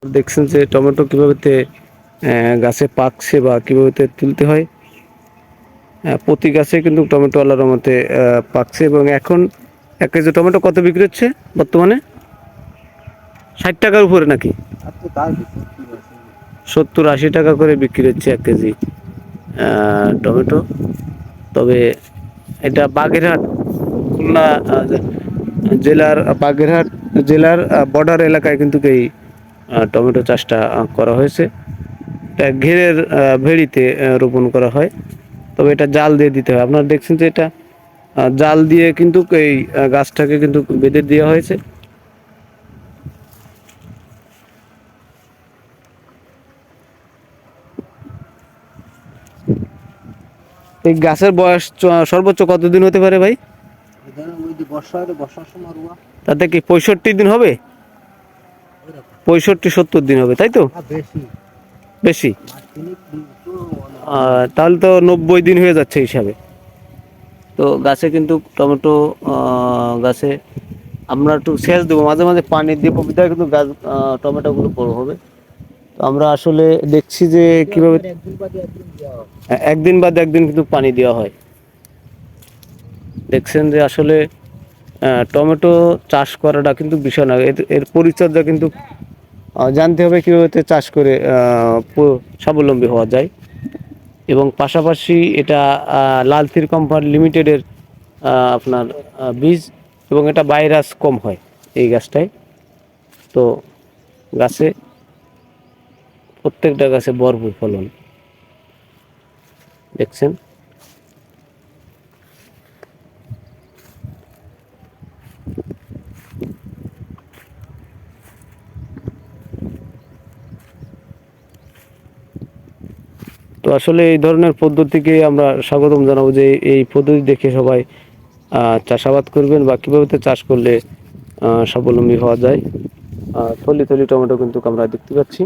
দেখছেন যে টমেটো কিভাবে গাছে পাকছে বা কিভাবে তুলতে হয়। প্রতি গাছে কিন্তু টমেটো আল্লাহর রহমতে পাকছে এবং এখন 1 কেজি টমেটো কত বিক্রি হচ্ছে বর্তমানে? 60 টাকার উপরে নাকি? 70-80 টাকা করে বিক্রি হচ্ছে 1 কেজি টমেটো। তবে এটা বাগেরহাট, খুলনা জেলার বাগেরহাট জেলার বর্ডার এলাকায় কিন্তু এই টমেটো চাষটা করা হয়েছে। এটা ঘেরের ভেড়িতে রোপণ করা হয়। তবে এটা জাল দিয়ে দিতে হয়। আপনারা দেখছেন যে এটা জাল দিয়ে কিন্তু এই গাছটাকে কিন্তু বেঁধে দেওয়া হয়েছে। এই গাছের বয়স সর্বোচ্চ কতদিন হতে পারে ভাই? তাতে কি 65 দিন হবে? 65-70 দিন হবে, তাই তো? বেশি? তাহলে তো 90 দিন হয়ে যাচ্ছে হিসাবে। তো গাছে কিন্তু টমেটো গাছে আমরা একটু সেচ দেবো, মাঝে মাঝে পানি দিয়ে বিধায় কিন্তু গাছ টমেটোগুলো বড় হবে। তো আমরা আসলে দেখছি যে কিভাবে একদিন বাদে একদিন কিন্তু পানি দেওয়া হয়। দেখছেন যে আসলে টমেটো চাষ করাটা কিন্তু বিষয় না, এর পরিচর্যা কিন্তু জানতে হবে কীভাবে চাষ করে স্বাবলম্বী হওয়া যায়। এবং পাশাপাশি এটা লালতির কোম্পানি লিমিটেডের আপনার বীজ, এবং এটা ভাইরাস কম হয় এই গাছটায়। তো গাছে প্রত্যেকটা গাছে ভরপুর ফলন দেখছেন। তো আসলে এই ধরনের পদ্ধতিকে আমরা স্বাগতম জানাবো, যে এই পদ্ধতি দেখে সবাই চাষাবাদ করবেন বা কীভাবে চাষ করলে স্বাবলম্বী হওয়া যায়। থলি থলি টমেটো কিন্তু আমরা দেখতে পাচ্ছি।